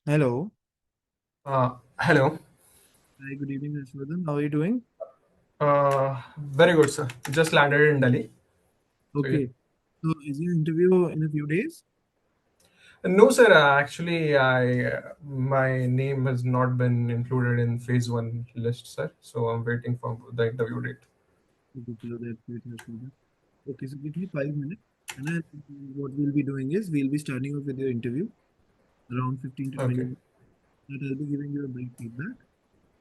Hello. Hello. Hi, good evening, Harshvardhan. How are you doing? Very good, sir. Just landed in Delhi. So yeah. Okay. So, is your interview in a few days? No, sir. Actually, I my name has not been included in phase one list, sir. So I'm waiting for the interview date. Okay, so that's great, Harshvardhan. Okay, so give me 5 minutes. And then what we'll be doing is we'll be starting off with your interview around 15 to 20 Okay. minutes. That I'll be giving you a brief feedback.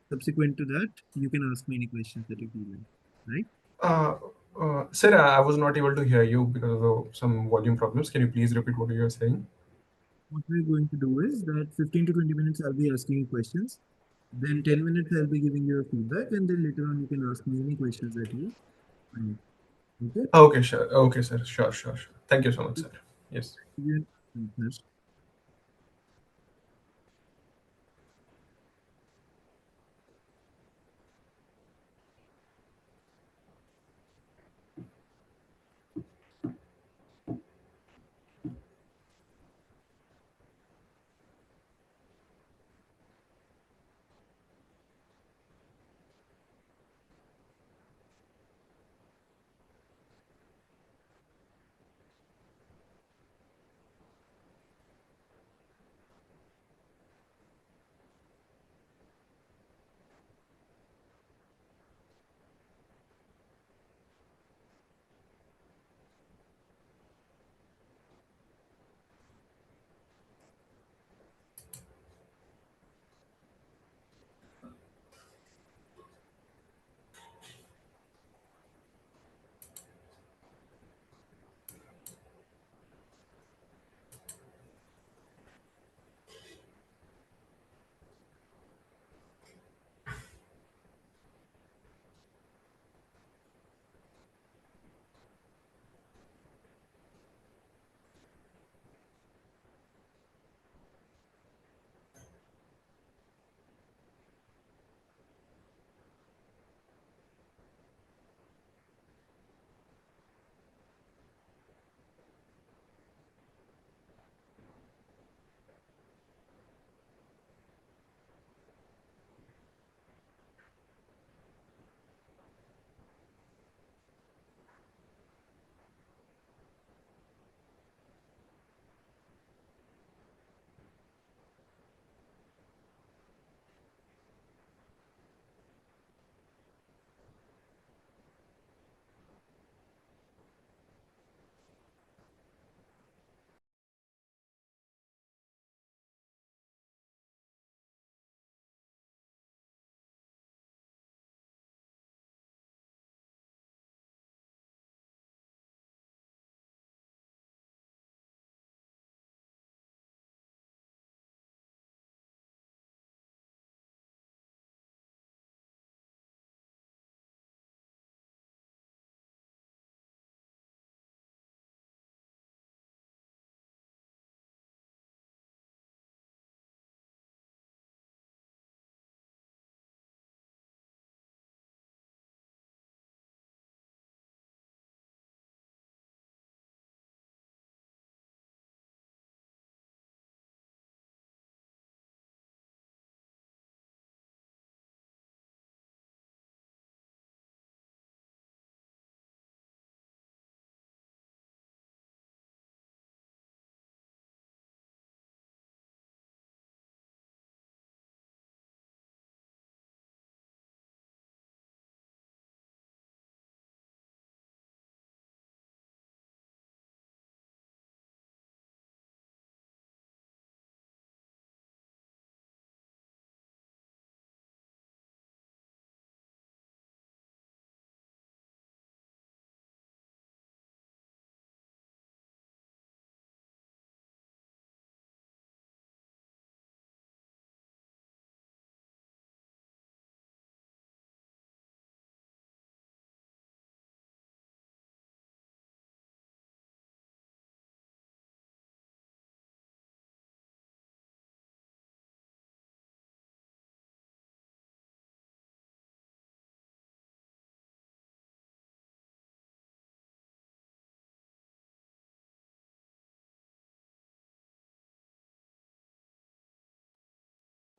Subsequent to that, you can ask me any questions that you feel like. Right? Uh, Sir, I was not able to hear you because of some volume problems. Can you please repeat what you were saying? What we're going to do is that 15 to 20 minutes I'll be asking you questions. Then 10 minutes I'll be giving you a feedback, and then later on you can ask me any questions that you find. Okay? Okay, sure. Okay, sir. Sure, sure, sure. Thank you so much, sir. Yes. Yeah.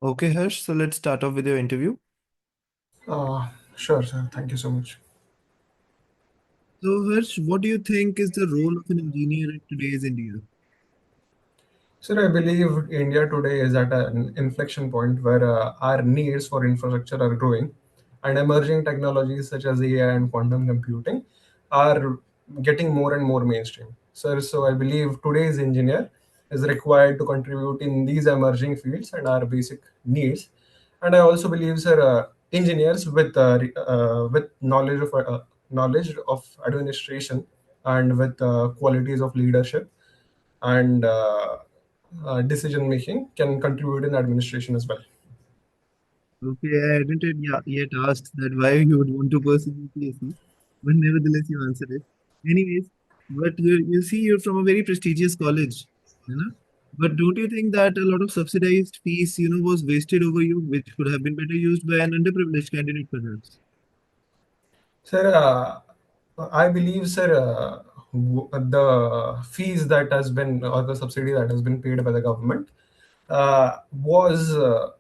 Okay, Harsh, so let's start off with your interview. Sure, sir. Thank you so much. So, Harsh, what do you think is the role of an engineer in today's India? Sir, I believe India today is at an inflection point where our needs for infrastructure are growing, and emerging technologies such as AI and quantum computing are getting more and more mainstream. Sir, so I believe today's engineer is required to contribute in these emerging fields and our basic needs. And I also believe, sir, engineers with knowledge of administration and with qualities of leadership and decision making can contribute in administration as well. Okay, I hadn't yet asked that why you would want to pursue UPSC, but nevertheless you answered it. Anyways, but you see, you're from a very prestigious college, you know. But don't you think that a lot of subsidized fees, was wasted over you, which could have been better used by an underprivileged candidate, perhaps? Sir, I believe, sir, the fees that has been or the subsidy that has been paid by the government uh, was uh,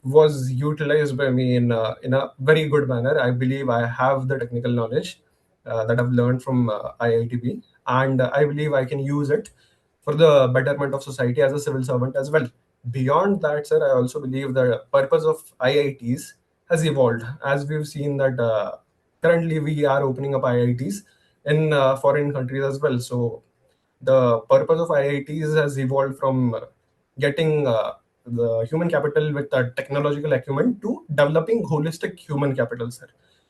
was utilized by me in a very good manner. I believe I have the technical knowledge that I've learned from IITB, and I believe I can use it for the betterment of society as a civil servant as well. Beyond that, sir, I also believe the purpose of IITs has evolved, as we've seen that currently we are opening up IITs in foreign countries as well. So the purpose of IITs has evolved from getting the human capital with technological acumen to developing holistic human capital, sir.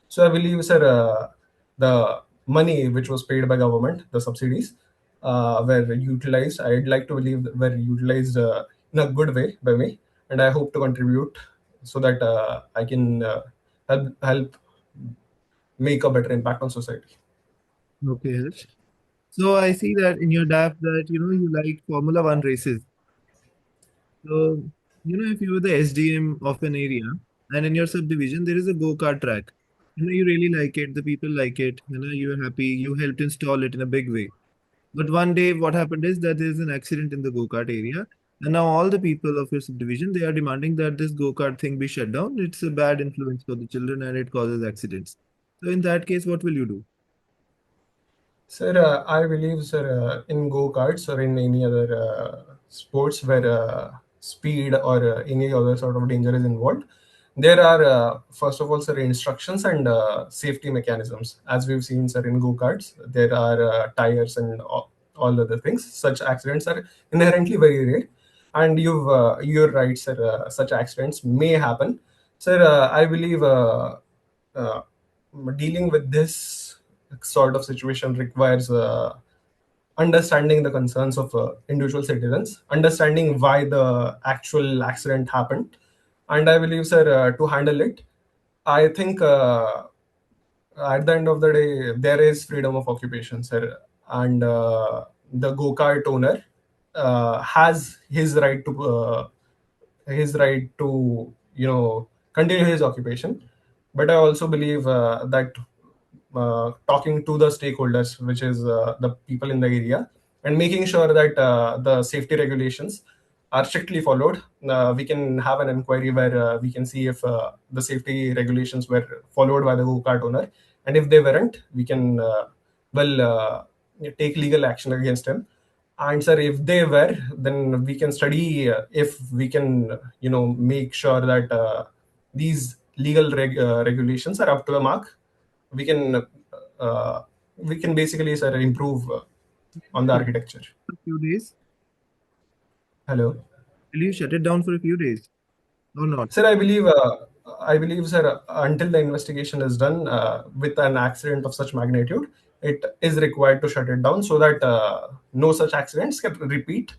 So I believe, sir, the money which was paid by government, the subsidies, were utilized. I'd like to believe that were utilized in a good way by me, and I hope to contribute so that I can help make a better impact on society. Okay, Harsh. So I see that in your DAF that you like Formula One races. So, if you were the SDM of an area and in your subdivision there is a go-kart track, you really like it, the people like it, you're happy, you helped install it in a big way. But one day what happened is that there is an accident in the go-kart area, and now all the people of your subdivision, they are demanding that this go-kart thing be shut down. It's a bad influence for the children and it causes accidents. So in that case, what will you do? Sir, I believe, sir, in go-karts or in any other sports where speed or any other sort of danger is involved, there are, first of all, sir, instructions and safety mechanisms. As we've seen, sir, in go-karts, there are tires and all other things. Such accidents are inherently very rare. And you're right, sir, such accidents may happen. Sir, I believe uh, dealing with this sort of situation requires understanding the concerns of individual citizens, understanding why the actual accident happened, and I believe, sir, to handle it, I think at the end of the day, there is freedom of occupation, sir, and the go-kart owner has his right to continue his occupation. But I also believe that talking to the stakeholders, which is the people in the area, and making sure that the safety regulations are strictly followed. We can have an inquiry where we can see if the safety regulations were followed by the go-kart owner, and if they weren't, we can well take legal action against him. And sir, if they were, then we can study if we can, make sure that these legal regulations are up to the mark. We can basically, sir, improve on the architecture. For a few days? Hello. Will you shut it down for a few days or not? Sir, I believe, sir, until the investigation is done with an accident of such magnitude, it is required to shut it down so that no such accidents can repeat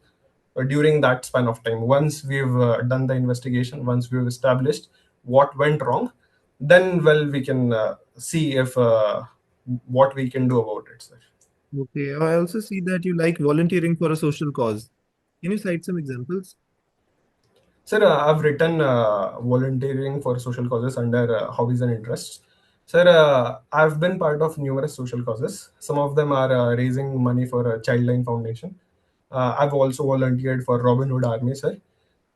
during that span of time. Once we've done the investigation, once we've established what went wrong, then well we can see if what we can do about it, sir. Okay. I also see that you like volunteering for a social cause. Can you cite some examples? Sir, I've written volunteering for social causes under hobbies and interests. Sir, I've been part of numerous social causes. Some of them are raising money for a Childline Foundation. I've also volunteered for Robin Hood Army, sir.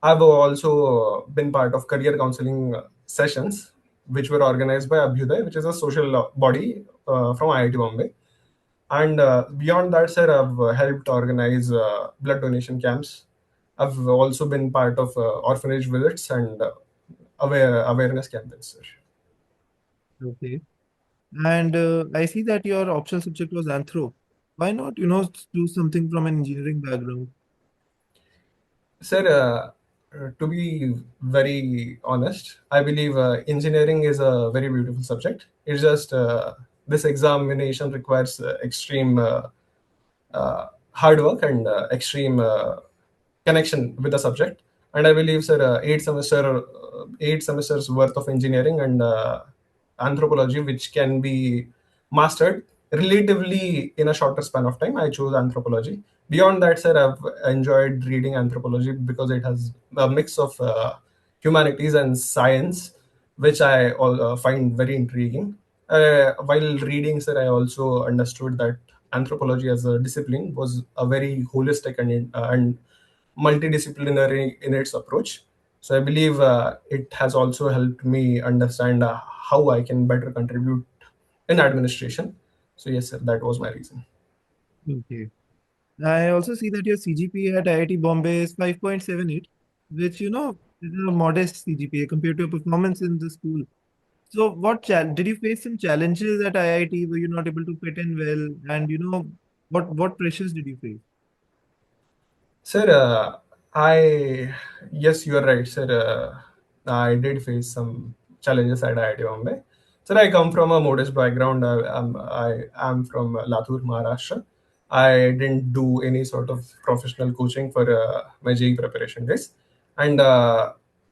I've also been part of career counseling sessions, which were organized by 𝐉𝐨𝐬𝐳, which is a social body from IIT Bombay. And beyond that, sir, I've helped organize blood donation camps. I've also been part of orphanage visits and awareness campaigns, sir. Okay. And I see that your optional subject was anthro. Why not, do something from an engineering background? Sir, to be very honest, I believe engineering is a very beautiful subject. It's just this examination requires extreme hard work and extreme connection with the subject. And I believe, sir, 8 semesters worth of engineering and anthropology, which can be mastered relatively in a shorter span of time. I chose anthropology. Beyond that, sir, I've enjoyed reading anthropology because it has a mix of humanities and science, which I find very intriguing. While reading, sir, I also understood that anthropology as a discipline was a very holistic and multidisciplinary in its approach. So I believe it has also helped me understand how I can better contribute in administration. So yes, sir, that was my reason. Okay. I also see that your CGPA at IIT Bombay is 5.78, which, is a modest CGPA compared to your performance in the school. So did you face some challenges at IIT? Were you not able to fit in well? And, what pressures did you face? Sir, I yes, you are right, sir. I did face some challenges at IIT Bombay. Sir, I come from a modest background. I am from Latur, Maharashtra. I didn't do any sort of professional coaching for my JEE preparation days. And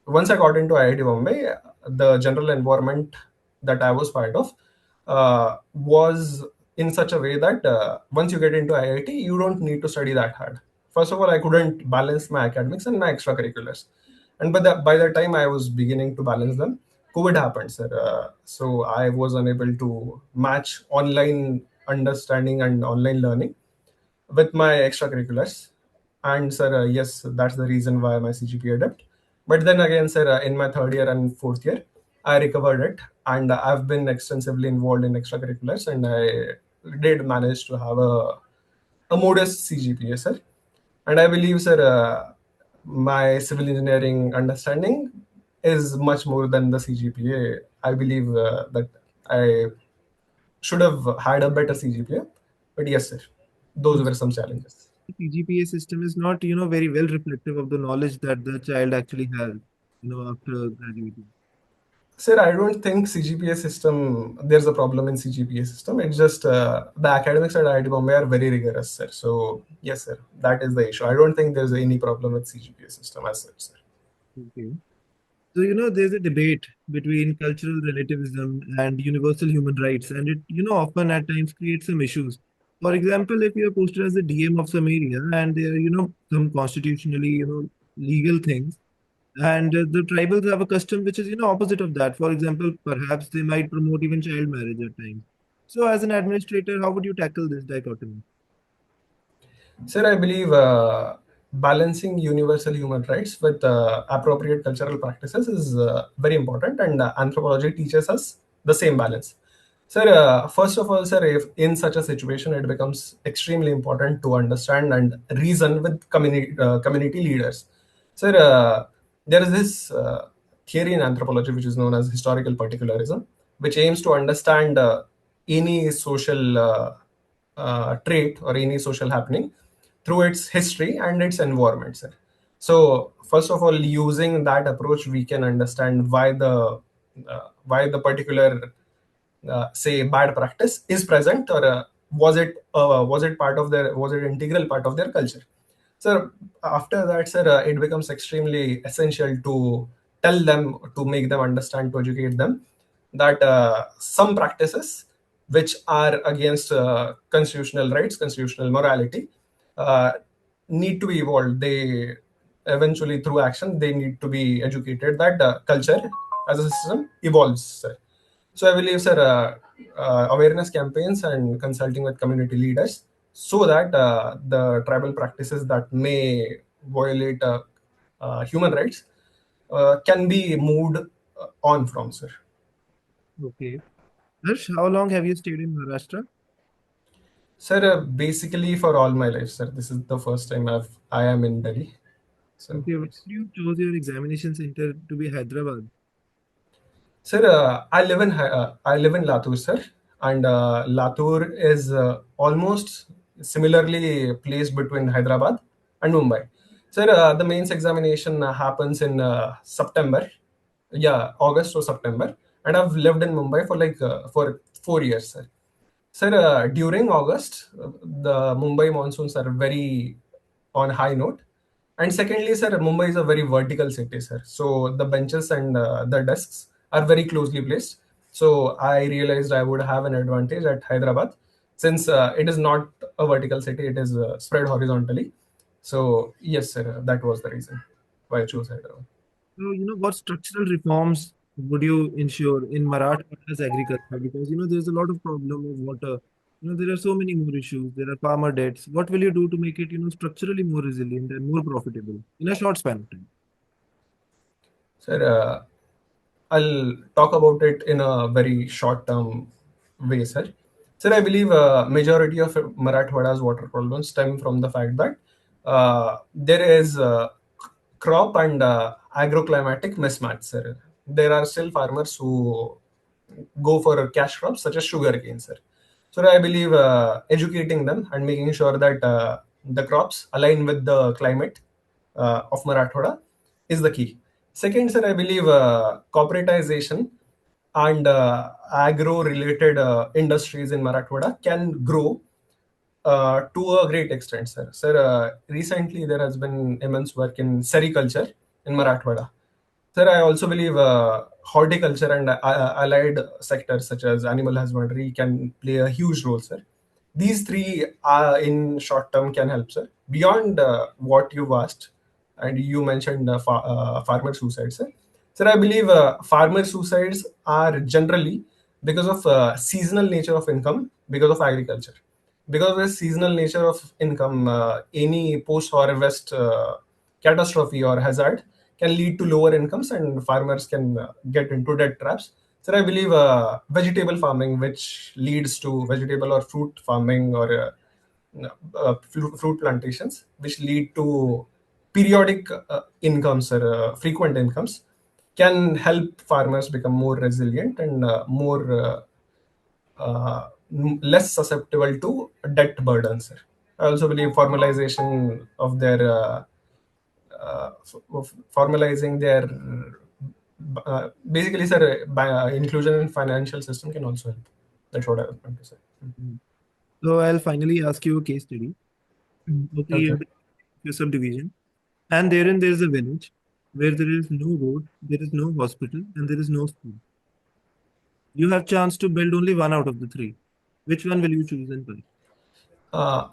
once I got into IIT Bombay, the general environment that I was part of was in such a way that once you get into IIT, you don't need to study that hard. First of all, I couldn't balance my academics and my extracurriculars, and by the time I was beginning to balance them, COVID happened, sir. So I was unable to match online understanding and online learning with my extracurriculars. And sir, yes, that's the reason why my CGPA dipped. But then again, sir, in my third year and fourth year, I recovered it, and I've been extensively involved in extracurriculars, and I did manage to have a modest CGPA, sir. And I believe, sir, my civil engineering understanding is much more than the CGPA. I believe that I should have had a better CGPA. But yes, sir, those were some challenges. CGPA system is not, very well reflective of the knowledge that the child actually has, after graduating. Sir, I don't think CGPA system, there's a problem in CGPA system. It's just the academics at IIT Bombay are very rigorous, sir. So, yes, sir, that is the issue. I don't think there's any problem with CGPA system as such, sir. Okay. So, there's a debate between cultural relativism and universal human rights, and it, often at times creates some issues. For example, if you're posted as a DM of some area and there are, some constitutionally, legal things, and the tribals have a custom which is, opposite of that. For example, perhaps they might promote even child marriage at times. So, as an administrator, how would you tackle this dichotomy? Sir, I believe balancing universal human rights with appropriate cultural practices is very important, and anthropology teaches us the same balance. Sir, first of all, sir, if in such a situation, it becomes extremely important to understand and reason with community leaders. Sir, there is this theory in anthropology which is known as historical particularism, which aims to understand any social trait or any social happening through its history and its environment, sir. So first of all, using that approach, we can understand why the particular say bad practice is present, or was it part of their, was it integral part of their culture. Sir, after that, sir, it becomes extremely essential to tell them, to make them understand, to educate them that some practices which are against constitutional rights, constitutional morality, uh, need to be evolved. They eventually, through action, they need to be educated that culture as a system evolves, sir. So I believe, sir, awareness campaigns and consulting with community leaders, so that the tribal practices that may violate human rights can be moved on from, sir. Okay. Harsh, how long have you stayed in Maharashtra? Sir, basically for all my life, sir. This is the first time I am in Delhi. So Okay, why yes. did you chose your examination center to be Hyderabad? Sir, I live in Latur, sir, and Latur is almost similarly placed between Hyderabad and Mumbai. Sir, the mains examination happens in September, yeah, August or September, and I've lived in Mumbai for 4 years, sir. Sir, during August, the Mumbai monsoons are very on high note. And secondly, sir, Mumbai is a very vertical city, sir. So the benches and the desks are very closely placed. So I realized I would have an advantage at Hyderabad since it is not a vertical city, it is spread horizontally. So yes, sir, that was the reason why I chose Hyderabad. So, what structural reforms would you ensure in Marathwada's agriculture? Because, there's a lot of problem of water. There are so many more issues. There are farmer debts. What will you do to make it, structurally more resilient and more profitable in a short span of time? Sir, I'll talk about it in a very short term way, sir. Sir, I believe majority of Marathwada's water problems stem from the fact that there is crop and agroclimatic mismatch, sir. There are still farmers who go for cash crops such as sugarcane, sir. So I believe educating them and making sure that the crops align with the climate of Marathwada is the key. Second, sir, I believe corporatization and agro-related industries in Marathwada can grow to a great extent, sir. Sir, recently there has been immense work in sericulture in Marathwada. Sir, I also believe horticulture and allied sectors such as animal husbandry can play a huge role, sir. These three, in short term, can help, sir. Beyond what you've asked, and you mentioned farmer suicides, sir. Sir, I believe farmer suicides are generally because of seasonal nature of income, because of agriculture. Because of the seasonal nature of income, any post-harvest catastrophe or hazard can lead to lower incomes and farmers can get into debt traps. So I believe vegetable farming, which leads to vegetable or fruit farming or fruit plantations, which lead to periodic incomes or frequent incomes, can help farmers become more resilient and less susceptible to debt burdens. I also believe formalization of their formalizing their basically, sir, inclusion in financial system can also help. That's what I was going to say. Mhm. So I'll finally ask you a case study. Okay, you Okay. have your subdivision, and therein there is a village where there is no road, there is no hospital, and there is no school. You have chance to build only one out of the three. Which one will you choose and why?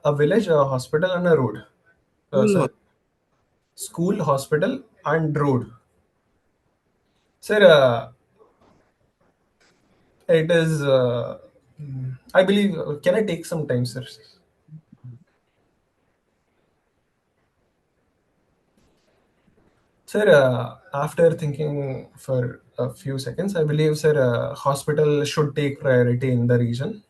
A village, a hospital, and a road. School. Sir, school, hospital, and road. Sir, it is. I believe. Can I take some time, sir? Sir, after thinking for a few seconds, I believe, sir, hospital should take priority in the region.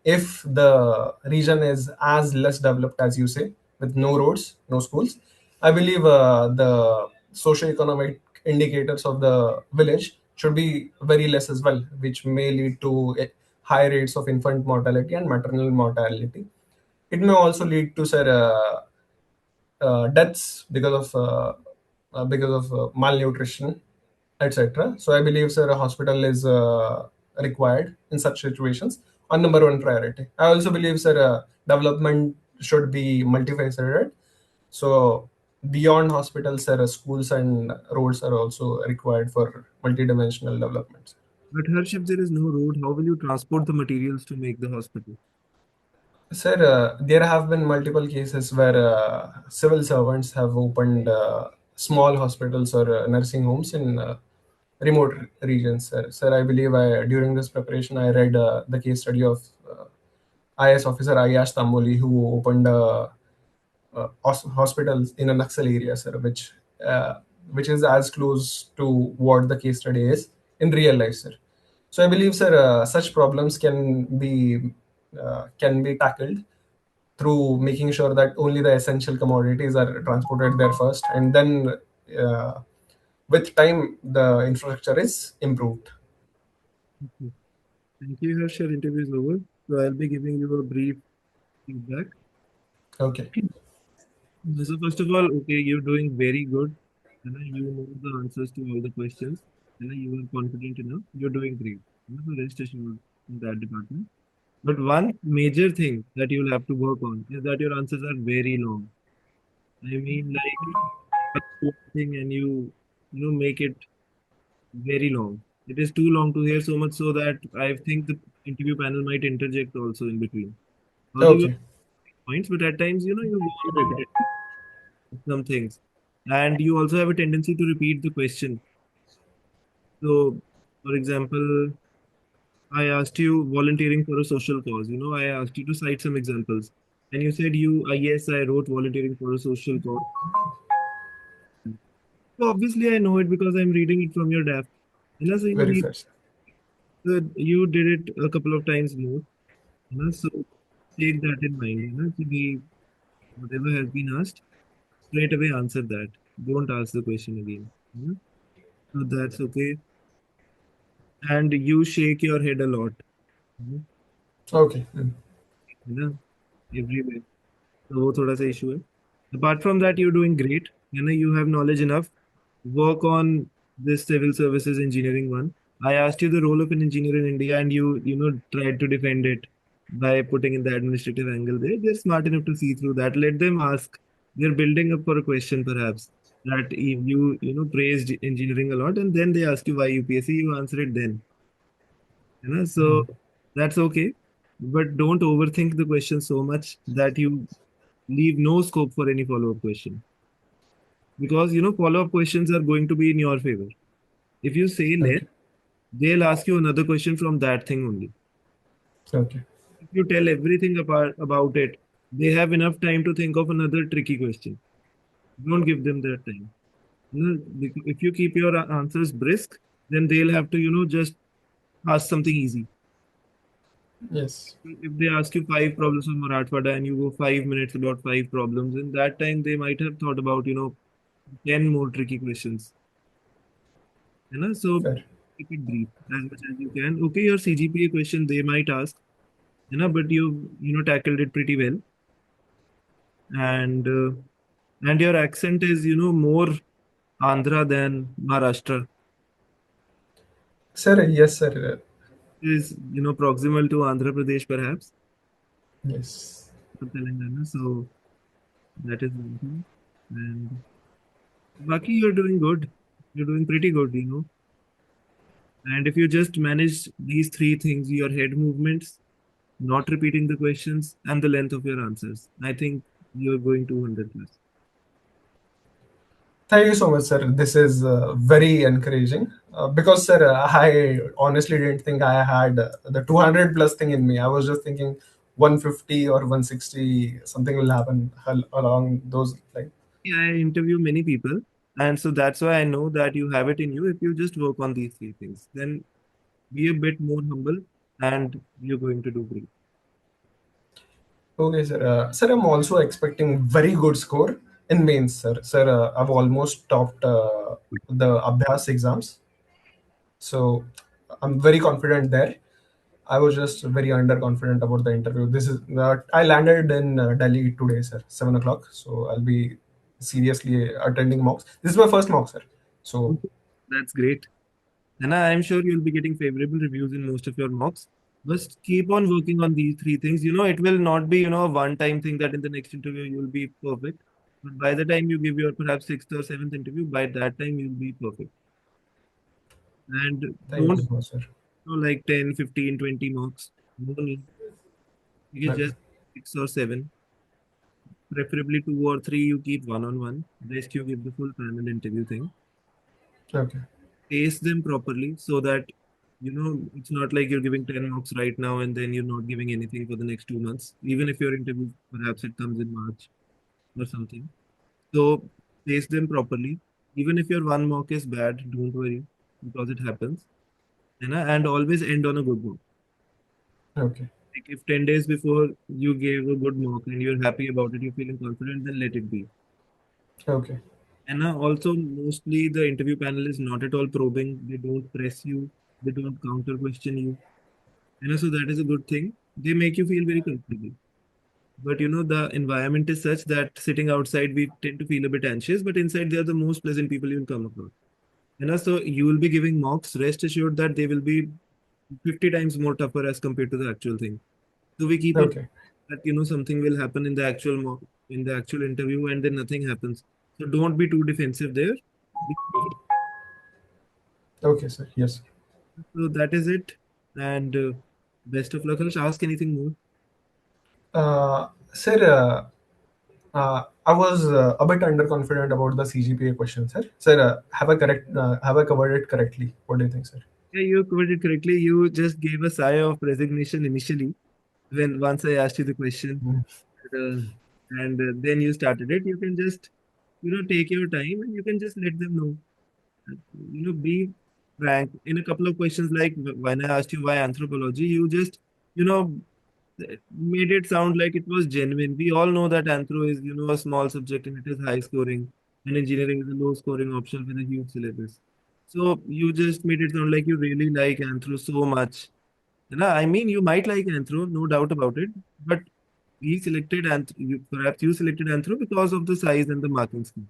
If the region is as less developed as you say, with no roads, no schools, I believe the socio-economic indicators of the village should be very less as well, which may lead to high rates of infant mortality and maternal mortality. It may also lead to, sir, deaths because of malnutrition, etc. So I believe, sir, a hospital is required in such situations on number one priority. I also believe, sir, development should be multifaceted. So beyond hospitals, sir, schools and roads are also required for multidimensional development. But Harsh, if there is no road, how will you transport the materials to make the hospital? Sir, there have been multiple cases where civil servants have opened small hospitals or nursing homes in remote regions. Sir, I believe during this preparation I read the case study of IS officer Ayash Tamboli who opened hospitals in a Naxal area, sir, which uh, which is as close to what the case study is in real life, sir. So I believe, sir, such problems can be tackled through making sure that only the essential commodities are transported there first, and then uh, with time the infrastructure is improved. Okay. Thank you, Harsh. Your interview is over. So I'll be giving you a brief feedback. Okay. So first of all, okay, you're doing very good. You know the answers to all the questions. You are confident enough. You're doing great. So rest assured in that department. But one major thing that you'll have to work on is that your answers are very long. I mean, like thing and you make it very long. It is too long to hear so much so that I think the interview panel might interject also in between. Although you Okay. have points, but at times you go on repetitive some things, and you also have a tendency to repeat the question. So, for example, I asked you volunteering for a social cause. I asked you to cite some examples, and you said yes, I wrote volunteering for a social cause. So obviously, I know it because I'm reading it from your DAF. So you Very need fair, sir. you did it a couple of times more. So take that in mind. To be whatever has been asked, straight away answer that. Don't ask the question again. So that's okay. And you shake your head a lot. you Okay. know, everywhere. तो वो थोड़ा सा issue है. Apart from that, you're doing great. You have knowledge enough. Work on this civil services engineering one. I asked you the role of an engineer in India, and you tried to defend it by putting in the administrative angle there. They're smart enough to see through that. Let them ask. They're building up for a question, perhaps, that if you praised engineering a lot, and then they ask you why UPSC, you answer it then. So that's okay. But don't overthink the question so much that you leave no scope for any follow-up question. Because follow-up questions are going to be in your favor. If you say less, Okay. they'll ask you another question from that thing only. Okay. If you tell everything about it, they have enough time to think of another tricky question. Don't give them that time. If you keep your answers brisk, then they'll have to just ask something easy. Yes. If they ask you five problems on Marathwada and you go 5 minutes about five problems, in that time they might have thought about 10 more tricky questions. So Fair. keep it brief as much as you can. Okay, your CGPA question they might ask, but you tackled it pretty well. And your accent is more Andhra than Maharashtra. Sir, yes, sir. Is proximal to Andhra Pradesh perhaps, Yes. or Telangana. So that is one thing. And Baki, you're doing good. You're doing pretty good. And if you just manage these three things, your head movements, not repeating the questions, and the length of your answers, I think you're going 200 plus. Thank you so much, sir. This is very encouraging because, sir, I honestly didn't think I had the 200 plus thing in me. I was just thinking 150 or 160, something will happen along those lines. I interview many people, and so that's why I know that you have it in you if you just work on these three things. Then be a bit more humble, and you're going to do great. Okay, sir. Sir, I'm also expecting very good score in mains, sir. Sir, I've almost topped the Abhyas exams, so I'm very confident there. I was just very underconfident about the interview. This is I landed in Delhi today, sir, 7 o'clock. So I'll be seriously attending mocks. This is my first mock, sir. So Okay. That's great. And I'm sure you'll be getting favorable reviews in most of your mocks. Just keep on working on these three things. It will not be, a one-time thing that in the next interview you'll be perfect. But by the time you give your perhaps sixth or seventh interview, by that time you'll be perfect. And thank you don't so much, sir. like 10, 15, 20 marks. No need. You can Okay. just six or seven. Preferably two or three, you keep one-on-one. Rest you give the full panel interview thing. Okay. Pace them properly so that it's not like you're giving 10 marks right now and then you're not giving anything for the next 2 months, even if your interview perhaps it comes in March or something. So face them properly. Even if your one mock is bad, don't worry because it happens. And always end on a good mock. Okay. Like if 10 days before you gave a good mock and you're happy about it, you're feeling confident, then let it be. Okay. And also, mostly the interview panel is not at all probing. They don't press you. They don't counter question you. So that is a good thing. They make you feel very comfortable. But the environment is such that sitting outside, we tend to feel a bit anxious. But inside, they are the most pleasant people you will come across. So you will be giving mocks. Rest assured that they will be 50 times more tougher as compared to the actual thing. So we keep it Okay. that something will happen in the actual in the actual interview, and then nothing happens. So don't be too defensive there. Okay, sir. Yes. So that is it. And best of luck. I'll ask anything more. Sir, I was a bit underconfident about the CGPA question, sir. Sir, have I covered it correctly? What do you think, sir? Yeah, you covered it correctly. You just gave a sigh of resignation initially when once I asked you the question, Mm. uh, and then you started it. You can just take your time and you can just let them know. Be frank. In a couple of questions, like when I asked you why anthropology, you just you know made it sound like it was genuine. We all know that anthro is a small subject and it is high scoring, and engineering is a low scoring option with a huge syllabus. So you just made it sound like you really like anthro so much. I mean, you might like anthro, no doubt about it, but we selected anthro. Perhaps you selected anthro because of the size and the marking scheme,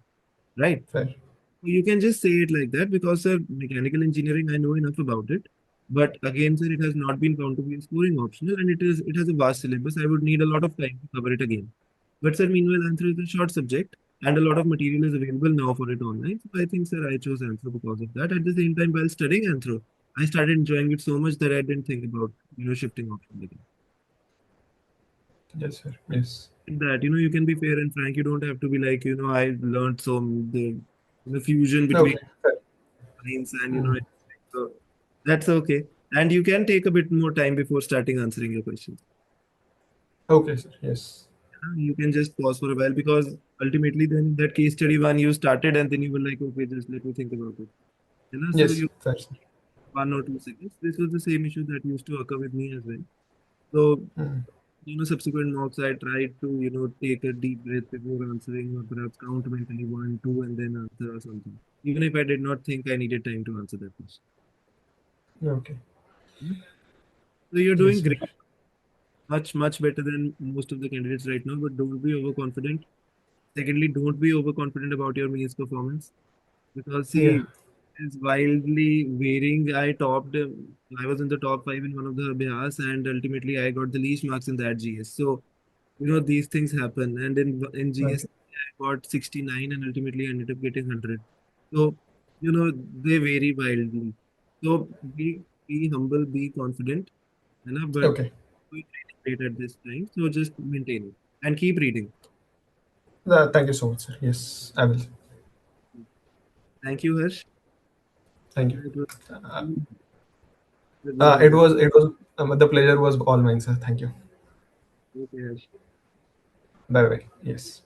right? Fair. You can just say it like that because, sir, mechanical engineering, I know enough about it. But again, sir, it has not been found to be a scoring optional and it has a vast syllabus. I would need a lot of time to cover it again. But, sir, meanwhile, answer is a short subject and a lot of material is available now for it online. So I think, sir, I chose Anthro because of that. At the same time, while studying Anthro, I started enjoying it so much that I didn't think about, shifting options again. Yes, sir. Yes. That, you can be fair and frank. You don't have to be like, I learned the fusion between Okay. Fair. science and Mm. so that's okay, and you can take a bit more time before starting answering your questions. Okay, sir. Yes. You can just pause for a while because ultimately then that case study one you started and then you were like, okay, just let me think about it. So Yes. you Fair, sir. 1 or 2 seconds. This was the same issue that used to occur with me as well. So Mm. subsequent mocks I tried to take a deep breath before answering, or perhaps count mentally one two and then answer or something, even if I did not think I needed time to answer that question. Okay. Hmm? So you're Yes, doing sir. great. Much better than most of the candidates right now, but don't be overconfident. Secondly, don't be overconfident about your means performance because Yeah. see, it's wildly varying. I was in the top five in one of the Bihars, and ultimately I got the least marks in that GS. So these things happen, and in GS Okay. I got 69 and ultimately ended up getting 100. So they vary wildly. So be humble, be confident, but Okay. we great at this time. So just maintain it and keep reading. Thank you so much, sir. Yes, I will. Thank you, Harsh. Thank you. It was Uh, with one of the pleasure was all mine, sir. Thank you. okay, Harsh. Bye bye. Yes.